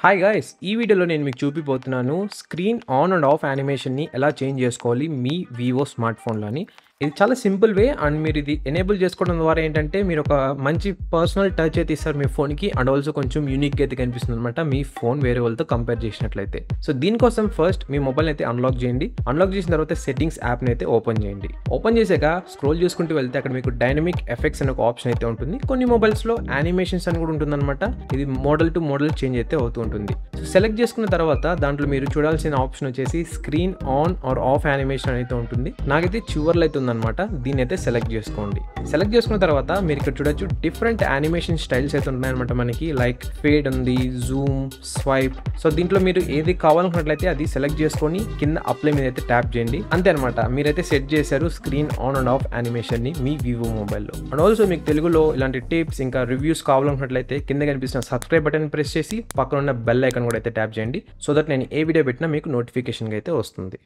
Hi guys! ఈ వీడియోలో నేను మీకు చూపిపోతున్నాను స్క్రీన్ ఆన్ అండ్ ఆఫ్ యానిమేషన్‌ని ఎలా చేంజ్ చేసుకోవాలి మీ వివో స్మార్ట్ ఫోన్‌లోని. ఇది చాలా సింపుల్ వే అండ్ మీరు ఇది ఎనేబుల్ చేసుకోవడం ద్వారా ఏంటంటే మీరు ఒక మంచి పర్సనల్ టచ్ అయితే ఇస్తారు మీ ఫోన్‌కి అండ్ ఆల్సో కొంచెం యూనిక్‌గా అయితే కనిపిస్తుందనమాట మీ ఫోన్ వేరే వాళ్ళతో కంపేర్ చేసినట్లయితే. సో దీనికోసం ఫస్ట్ మీ మొబైల్‌ని అయితే అన్లాక్ చేయండి. అన్లాక్ చేసిన తర్వాత సెట్టింగ్స్ యాప్‌ని అయితే ఓపెన్ చేయండి. ఓపెన్ చేశాక స్క్రోల్ చేసుకుంటూ వెళ్తే అక్కడ మీకు డైనమిక్ ఎఫెక్ట్స్ అనే ఒక ఆప్షన్ అయితే ఉంటుంది. కొన్ని మొబైల్స్‌లో యానిమేషన్స్ అని కూడా ఉంటుందన్నమాట. ఇది మోడల్ టు మోడల్ చేంజ్ అయితే అవుతూ ఉంటుంది. సో సెలెక్ట్ చేసుకున్న తర్వాత దాంట్లో మీరు చూడాల్సిన ఆప్షన్ వచ్చేసి screen on or off animation అయితే ఉంటుంది. నాకైతే చివర్లో అయితే ఉందన్నమాట. దీన్ని అయితే సెలెక్ట్ చేసుకోండి. సెలెక్ట్ చేసుకున్న తర్వాత మీరు ఇక్కడ చూడొచ్చు డిఫరెంట్ యానిమేషన్ స్టైల్స్ అయితే ఉన్నాయన్నమాట మనకి. లైక్ ఫేడ్ ఉంది, జూమ్, స్వైప్. సో దీంట్లో మీరు ఏది కావాలనుకున్నట్లయితే అది సెలెక్ట్ చేసుకొని కింద అప్లై మీద అయితే ట్యాప్ చేయండి. అంతే అనమాట, మీరైతే సెట్ చేశారు screen on and of animation ని మీ వివో మొబైల్లో. అండ్ ఆల్సో మీకు తెలుగులో ఇలాంటి టిప్స్ ఇంకా రివ్యూస్ కావాలనుకున్నట్లయితే కింద కనిపిస్తున్న సబ్స్క్రైబ్ బటన్ ప్రెస్ చేసి పక్కన ఉన్న బెల్ ఐకాన్ కూడా అయితే ట్యాప్ చేయండి. సో దట్ నేను ఏ వీడియో పెట్టినా మీకు నోటిఫికేషన్ అయితే వస్తుంది.